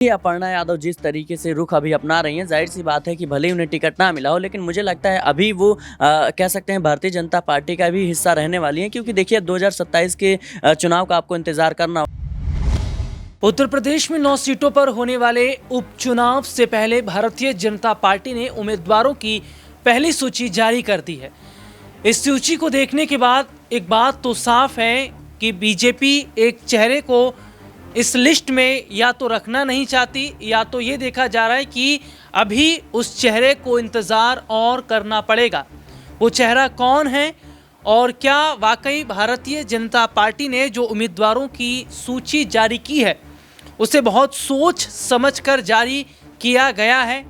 ये अपर्णा यादव जिस तरीके से रुख अभी अपना रही हैं, ज़ाहिर-सी बात है कि भले ही उन्हें टिकट ना मिला हो, लेकिन मुझे लगता है अभी वो कह सकते हैं भारतीय जनता पार्टी का भी हिस्सा रहने वाली हैं, क्योंकि देखिए 2027 के चुनाव का आपको इंतज़ार करना। उत्तर प्रदेश में 9 सीटों पर होने वाले उपचुनाव से पहले भारतीय जनता पार्टी ने उम्मीदवारों की पहली सूची जारी कर दी है। इस सूची को देखने के बाद एक बात तो साफ है कि बीजेपी एक चेहरे को इस लिस्ट में या तो रखना नहीं चाहती, या तो ये देखा जा रहा है कि अभी उस चेहरे को इंतज़ार और करना पड़ेगा। वो चेहरा कौन है और क्या वाकई भारतीय जनता पार्टी ने जो उम्मीदवारों की सूची जारी की है उसे बहुत सोच समझकर जारी किया गया है,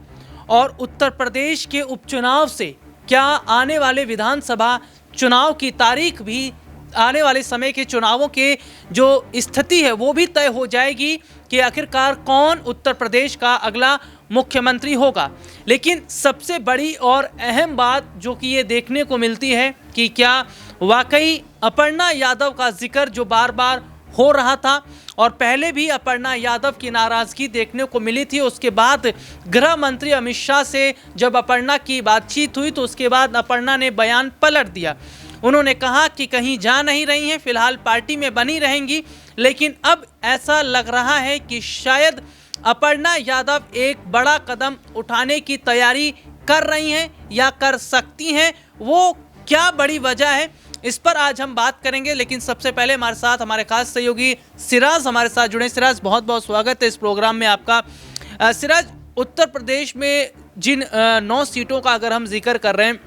और उत्तर प्रदेश के उपचुनाव से क्या आने वाले विधानसभा चुनाव की तारीख भी, आने वाले समय के चुनावों के जो स्थिति है वो भी तय हो जाएगी कि आखिरकार कौन उत्तर प्रदेश का अगला मुख्यमंत्री होगा। लेकिन सबसे बड़ी और अहम बात जो कि ये देखने को मिलती है कि क्या वाकई अपर्णा यादव का जिक्र जो बार बार हो रहा था, और पहले भी अपर्णा यादव की नाराज़गी देखने को मिली थी, उसके बाद गृह मंत्री अमित शाह से जब अपर्णा की बातचीत हुई तो उसके बाद अपर्णा ने बयान पलट दिया। उन्होंने कहा कि कहीं जा नहीं रही हैं, फिलहाल पार्टी में बनी रहेंगी, लेकिन अब ऐसा लग रहा है कि शायद अपर्णा यादव एक बड़ा कदम उठाने की तैयारी कर रही हैं या कर सकती हैं। वो क्या बड़ी वजह है, इस पर आज हम बात करेंगे। लेकिन सबसे पहले हमारे साथ हमारे खास सहयोगी सिराज हमारे साथ जुड़े। सिराज, बहुत बहुत स्वागत है इस प्रोग्राम में आपका। सिराज, उत्तर प्रदेश में जिन 9 सीटों का अगर हम जिक्र कर रहे हैं,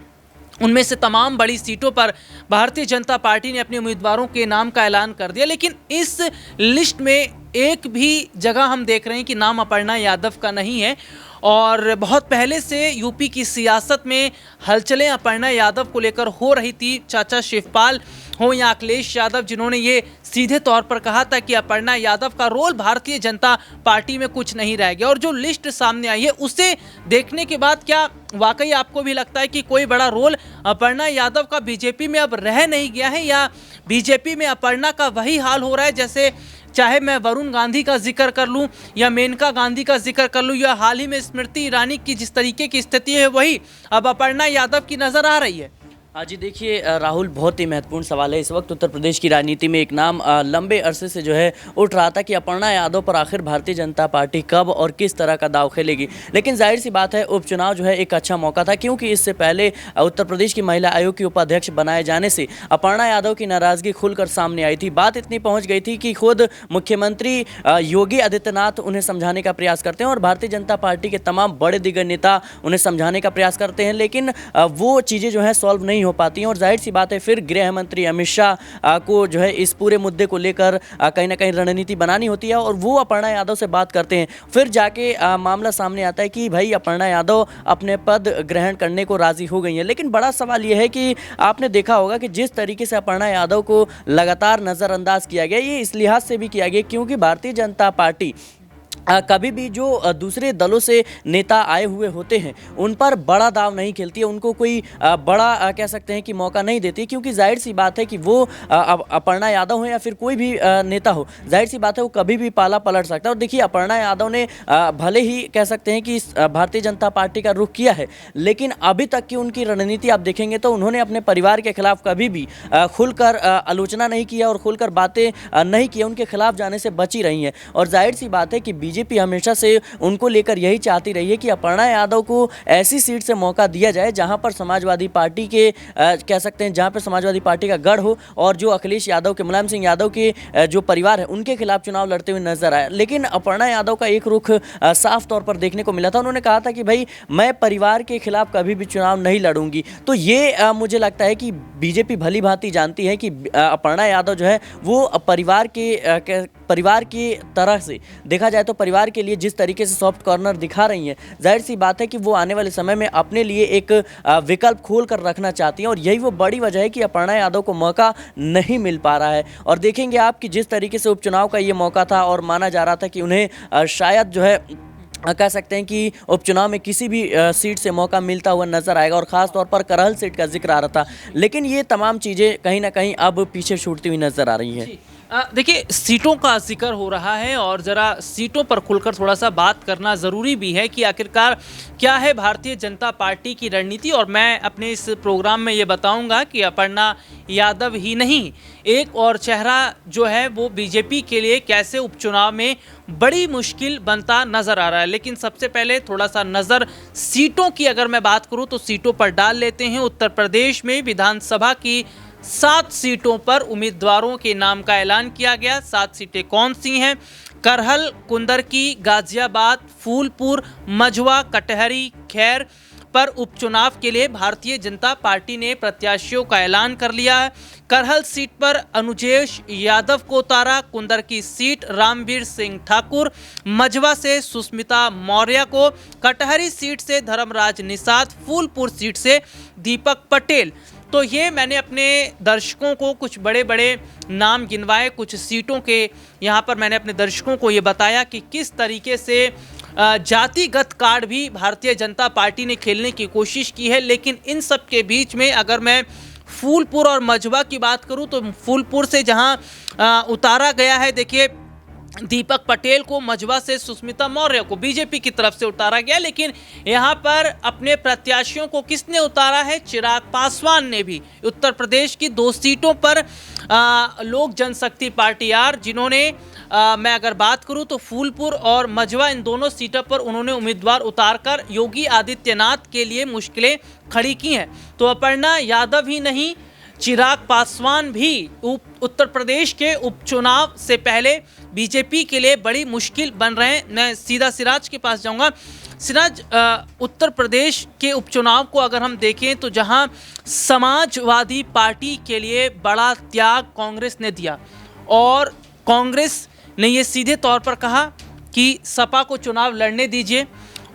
उनमें से तमाम बड़ी सीटों पर भारतीय जनता पार्टी ने अपने उम्मीदवारों के नाम का ऐलान कर दिया, लेकिन इस लिस्ट में एक भी जगह हम देख रहे हैं कि नाम अपर्णा यादव का नहीं है। और बहुत पहले से यूपी की सियासत में हलचलें अपर्णा यादव को लेकर हो रही थी। चाचा शिवपाल हो या अखिलेश यादव, जिन्होंने ये सीधे तौर पर कहा था कि अपर्णा यादव का रोल भारतीय जनता पार्टी में कुछ नहीं रह गया। और जो लिस्ट सामने आई है उसे देखने के बाद क्या वाकई आपको भी लगता है कि कोई बड़ा रोल अपर्णा यादव का बीजेपी में अब रह नहीं गया है, या बीजेपी में अपर्णा का वही हाल हो रहा है जैसे, चाहे मैं वरुण गांधी का जिक्र कर लूं या मेनका गांधी का जिक्र कर लूं, या हाल ही में स्मृति ईरानी की जिस तरीके की स्थिति है वही अब अपर्णा यादव की नज़र आ रही है? हाँ जी, देखिए राहुल, बहुत ही महत्वपूर्ण सवाल है। इस वक्त उत्तर प्रदेश की राजनीति में एक नाम लंबे अरसे से जो है उठ रहा था कि अपर्णा यादव पर आखिर भारतीय जनता पार्टी कब और किस तरह का दाव खेलेगी। लेकिन जाहिर सी बात है, उपचुनाव जो है एक अच्छा मौका था, क्योंकि इससे पहले उत्तर प्रदेश की महिला आयोग की उपाध्यक्ष बनाए जाने से अपर्णा यादव की नाराज़गी खुलकर सामने आई थी। बात इतनी पहुँच गई थी कि खुद मुख्यमंत्री योगी आदित्यनाथ उन्हें समझाने का प्रयास करते हैं और भारतीय जनता पार्टी के तमाम बड़े दिग्गज नेता उन्हें समझाने का प्रयास करते हैं, लेकिन वो चीज़ें जो है सॉल्व नहीं हो पाती हैं। और जाहिर सी बात है, फिर गृह मंत्री अमित शाह को जो है इस पूरे मुद्दे को लेकर कहीं ना कहीं रणनीति बनानी होती है, और वो अपर्णा यादव से बात करते हैं। फिर जाके मामला सामने आता है कि भाई अपर्णा यादव अपने पद ग्रहण करने को राजी हो गई हैं। लेकिन बड़ा सवाल यह है कि आपने देखा होगा कि जिस तरीके से अपर्णा यादव को लगातार नज़रअंदाज किया गया, ये इस लिहाज से भी किया गया क्योंकि भारतीय जनता पार्टी कभी भी जो दूसरे दलों से नेता आए हुए होते हैं उन पर बड़ा दाव नहीं खेलती है, उनको कोई बड़ा कह सकते हैं कि मौका नहीं देती, क्योंकि जाहिर सी बात है कि वो अपर्णा यादव हो या फिर कोई भी नेता हो, जाहिर सी बात है वो कभी भी पाला पलट सकता है। और देखिए, अपर्णा यादव ने भले ही कह सकते हैं कि भारतीय जनता पार्टी का रुख किया है, लेकिन अभी तक की उनकी रणनीति आप देखेंगे तो उन्होंने अपने परिवार के खिलाफ कभी भी खुलकर आलोचना नहीं किया और खुलकर बातें नहीं की, उनके खिलाफ जाने से बची रही हैं। और जाहिर सी बात है कि बीजेपी हमेशा से उनको लेकर यही चाहती रही है कि अपर्णा यादव को ऐसी सीट से मौका दिया जाए जहां पर समाजवादी पार्टी के कह सकते हैं, जहां पर समाजवादी पार्टी का गढ़ हो, और जो अखिलेश यादव के, मुलायम सिंह यादव के जो परिवार है उनके खिलाफ चुनाव लड़ते हुए नजर आए। लेकिन अपर्णा यादव का एक रुख साफ तौर पर देखने को मिला था। उन्होंने कहा था कि भाई मैं परिवार के खिलाफ कभी भी चुनाव नहीं लड़ूंगी। तो ये मुझे लगता है कि बीजेपी भली भांति जानती है कि अपर्णा यादव जो है वो परिवार की तरह से देखा जाए तो परिवार के लिए जिस तरीके से सॉफ्ट कॉर्नर दिखा रही हैं, जाहिर सी बात है कि वो आने वाले समय में अपने लिए एक विकल्प खोल कर रखना चाहती हैं, और यही वो बड़ी वजह है कि अपर्णा यादव को मौका नहीं मिल पा रहा है। और देखेंगे आप कि जिस तरीके से उपचुनाव का ये मौका था और माना जा रहा था कि उन्हें शायद जो है कह सकते हैं कि उपचुनाव में किसी भी सीट से मौका मिलता हुआ नजर आएगा, और ख़ास तौर पर करहल सीट का जिक्र आ रहा था, लेकिन ये तमाम चीज़ें कहीं ना कहीं अब पीछे छूटती हुई नजर आ रही हैं। देखिए, सीटों का जिक्र हो रहा है और ज़रा सीटों पर खुलकर थोड़ा सा बात करना ज़रूरी भी है कि आखिरकार क्या है भारतीय जनता पार्टी की रणनीति। और मैं अपने इस प्रोग्राम में ये बताऊंगा कि अपर्णा यादव ही नहीं, एक और चेहरा जो है वो बीजेपी के लिए कैसे उपचुनाव में बड़ी मुश्किल बनता नज़र आ रहा है। लेकिन सबसे पहले थोड़ा सा नज़र सीटों की अगर मैं बात करूँ तो सीटों पर डाल लेते हैं। उत्तर प्रदेश में विधानसभा की 7 सीटों पर उम्मीदवारों के नाम का ऐलान किया गया। 7 सीटें कौन सी हैं? करहल, कुंदरकी, गाजियाबाद, फूलपुर, मझवा, कटहरी, खैर पर उपचुनाव के लिए भारतीय जनता पार्टी ने प्रत्याशियों का ऐलान कर लिया है। करहल सीट पर अनुजेश यादव को उतारा, कुंदरकी सीट रामवीर सिंह ठाकुर, मझवा से सुष्मिता मौर्य को, कटहरी सीट से धर्मराज निषाद, फूलपुर सीट से दीपक पटेल। तो ये मैंने अपने दर्शकों को कुछ बड़े बड़े नाम गिनवाए, कुछ सीटों के यहाँ पर मैंने अपने दर्शकों को ये बताया कि किस तरीके से जातिगत कार्ड भी भारतीय जनता पार्टी ने खेलने की कोशिश की है। लेकिन इन सब के बीच में अगर मैं फूलपुर और मझवा की बात करूं तो फूलपुर से जहां उतारा गया है, देखिए दीपक पटेल को, मझवा से सुष्मिता मौर्य को बीजेपी की तरफ से उतारा गया। लेकिन यहाँ पर अपने प्रत्याशियों को किसने उतारा है? चिराग पासवान ने भी। उत्तर प्रदेश की 2 सीटों पर लोक जनशक्ति पार्टी आर, जिन्होंने मैं अगर बात करूं तो फूलपुर और मझवा, इन दोनों सीटों पर उन्होंने उम्मीदवार उतारकर योगी आदित्यनाथ के लिए मुश्किलें खड़ी की हैं। तो अपर्णा यादव ही नहीं, चिराग पासवान भी उत्तर प्रदेश के उपचुनाव से पहले बीजेपी के लिए बड़ी मुश्किल बन रहे हैं। मैं सीधा सिराज के पास जाऊंगा। सिराज, उत्तर प्रदेश के उपचुनाव को अगर हम देखें तो जहां समाजवादी पार्टी के लिए बड़ा त्याग कांग्रेस ने दिया और कांग्रेस ने ये सीधे तौर पर कहा कि सपा को चुनाव लड़ने दीजिए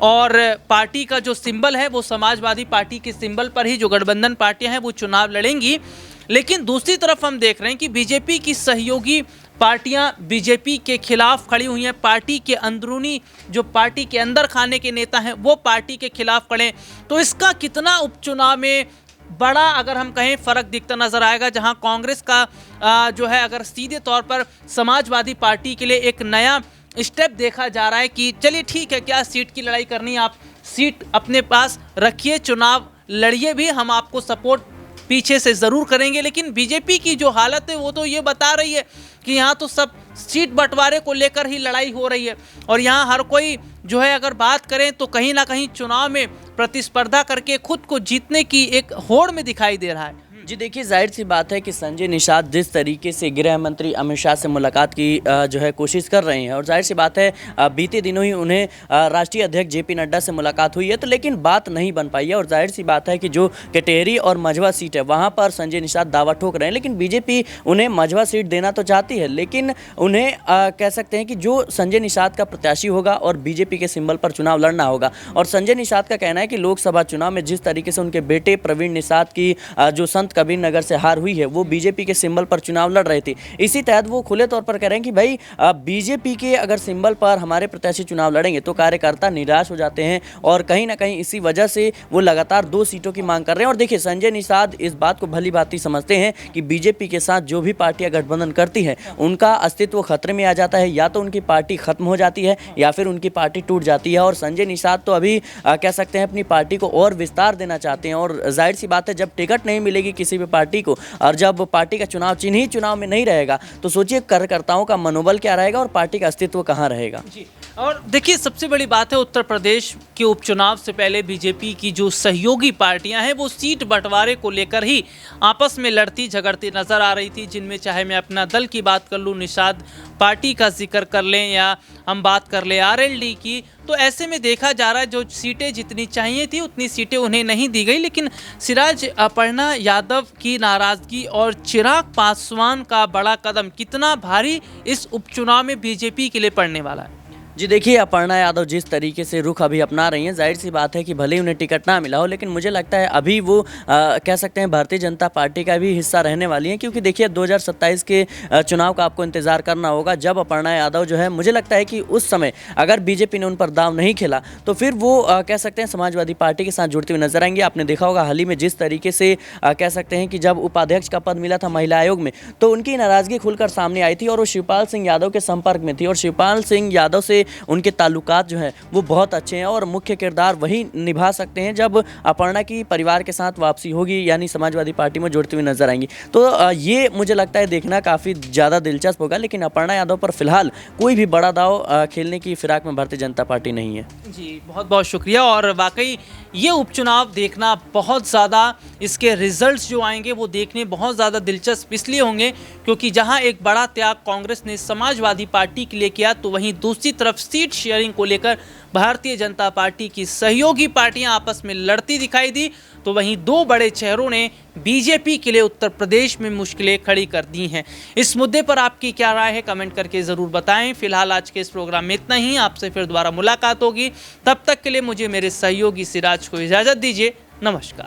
और पार्टी का जो सिंबल है वो समाजवादी पार्टी के सिंबल पर ही जो गठबंधन पार्टियां हैं वो चुनाव लड़ेंगी। लेकिन दूसरी तरफ हम देख रहे हैं कि बीजेपी की सहयोगी पार्टियां बीजेपी के खिलाफ खड़ी हुई हैं। पार्टी के अंदरूनी जो पार्टी के अंदर खाने के नेता हैं वो पार्टी के खिलाफ खड़े। तो इसका कितना उपचुनाव में बड़ा अगर हम कहें फर्क दिखता नजर आएगा, जहां कांग्रेस का जो है अगर सीधे तौर पर समाजवादी पार्टी के लिए एक नया स्टेप देखा जा रहा है कि चलिए ठीक है, क्या सीट की लड़ाई करनी है, आप सीट अपने पास रखिए, चुनाव लड़िए भी, हम आपको सपोर्ट पीछे से ज़रूर करेंगे। लेकिन बीजेपी की जो हालत है वो तो ये बता रही है कि यहाँ तो सब सीट बंटवारे को लेकर ही लड़ाई हो रही है और यहाँ हर कोई जो है अगर बात करें तो कहीं ना कहीं चुनाव में प्रतिस्पर्धा करके खुद को जीतने की एक होड़ में दिखाई दे रहा है। जी देखिए, जाहिर सी बात है कि संजय निषाद जिस तरीके से गृह मंत्री अमित शाह से मुलाकात की जो है कोशिश कर रहे हैं और जाहिर सी बात है बीते दिनों ही उन्हें राष्ट्रीय अध्यक्ष जेपी नड्डा से मुलाकात हुई है, तो लेकिन बात नहीं बन पाई है। और जाहिर सी बात है कि जो कटेहरी और मझवा सीट है वहाँ पर संजय निषाद दावा ठोक रहे हैं, लेकिन बीजेपी उन्हें मझवा सीट देना तो चाहती है, लेकिन उन्हें कह सकते हैं कि जो संजय निषाद का प्रत्याशी होगा और बीजेपी के सिंबल पर चुनाव लड़ना होगा। और संजय निषाद का कहना है कि लोकसभा चुनाव में जिस तरीके से उनके बेटे प्रवीण निषाद की जो संत कबीर नगर से हार हुई है वो बीजेपी के सिंबल पर चुनाव लड़ रहे थे। इसी तहत वो खुले तौर पर कह रहे हैं कि भाई बीजेपी के अगर सिंबल पर हमारे प्रत्याशी चुनाव लड़ेंगे तो कार्यकर्ता निराश हो जाते हैं और कहीं ना कहीं इसी वजह से वो लगातार 2 सीटों की मांग कर रहे हैं। और देखिए, संजय निषाद इस बात को भली भांति समझते हैं कि बीजेपी के साथ जो भी पार्टियां गठबंधन करती है उनका अस्तित्व खतरे में आ जाता है, या तो उनकी पार्टी खत्म हो जाती है या फिर उनकी पार्टी टूट जाती है। और संजय निषाद तो अभी कह सकते हैं अपनी पार्टी को और विस्तार देना चाहते हैं और जाहिर सी बात है जब टिकट नहीं मिलेगी किसी भी पार्टी को और जब पार्टी का चुनाव चिन्ह ही चुनाव में नहीं रहेगा तो सोचिए कार्यकर्ताओं का मनोबल क्या रहेगा और पार्टी का अस्तित्व कहां रहेगा। जी, और देखिए सबसे बड़ी बात है उत्तर प्रदेश के उपचुनाव से पहले बीजेपी की जो सहयोगी पार्टियां हैं वो सीट बंटवारे को लेकर ही आपस में लड़ती झगड़ती नजर आ रही थी, जिनमें चाहे मैं अपना दल की बात कर लूं, निषाद पार्टी का जिक्र कर लें या हम बात कर लें आरएलडी की, तो ऐसे में देखा जा रहा है जो सीटें जितनी चाहिए थी उतनी सीटें उन्हें नहीं दी गई। लेकिन सिराज, अपर्णा यादव की नाराजगी और चिराग पासवान का बड़ा कदम कितना भारी इस उपचुनाव में बीजेपी के लिए पड़ने वाला है? जी देखिए, अपर्णा यादव जिस तरीके से रुख अभी अपना रही हैं, ज़ाहिर सी बात है कि भले ही उन्हें टिकट ना मिला हो, लेकिन मुझे लगता है अभी वो कह सकते हैं भारतीय जनता पार्टी का भी हिस्सा रहने वाली हैं, क्योंकि देखिए 2027 के चुनाव का आपको इंतज़ार करना होगा, जब अपर्णा यादव जो है, मुझे लगता है कि उस समय अगर बीजेपी ने उन पर दांव नहीं खेला तो फिर वो कह सकते हैं समाजवादी पार्टी के साथ जुड़ते हुए नजर आएंगे। आपने देखा होगा हाल ही में जिस तरीके से कह सकते हैं कि जब उपाध्यक्ष का पद मिला था महिला आयोग में, तो उनकी नाराज़गी खुलकर सामने आई थी और वो शिवपाल सिंह यादव के संपर्क में थी, और शिवपाल सिंह यादव से उनके ताल्लुकात जो हैं वो बहुत अच्छे हैं, और मुख्य किरदार वही निभा सकते हैं जब अपर्णा की परिवार के साथ वापसी होगी, यानी समाजवादी पार्टी में जुड़ती हुई नजर आएंगी। तो ये मुझे लगता है देखना काफ़ी ज़्यादा दिलचस्प होगा, लेकिन अपर्णा यादव पर फिलहाल कोई भी बड़ा दाव खेलने की फिराक में भारतीय जनता पार्टी नहीं है। जी, बहुत बहुत शुक्रिया। और वाकई ये उपचुनाव देखना बहुत ज़्यादा, इसके रिजल्ट्स जो आएंगे वो देखने बहुत ज़्यादा दिलचस्प इसलिए होंगे क्योंकि जहां एक बड़ा त्याग कांग्रेस ने समाजवादी पार्टी के लिए किया, तो वहीं दूसरी तरफ सीट शेयरिंग को लेकर भारतीय जनता पार्टी की सहयोगी पार्टियां आपस में लड़ती दिखाई दी, तो वहीं दो बड़े चेहरों ने बीजेपी के लिए उत्तर प्रदेश में मुश्किलें खड़ी कर दी हैं। इस मुद्दे पर आपकी क्या राय है, कमेंट करके ज़रूर बताएं। फिलहाल आज के इस प्रोग्राम में इतना ही, आपसे फिर दोबारा मुलाकात होगी। तब तक के लिए मुझे मेरे सहयोगी सिराज को इजाज़त दीजिए। नमस्कार।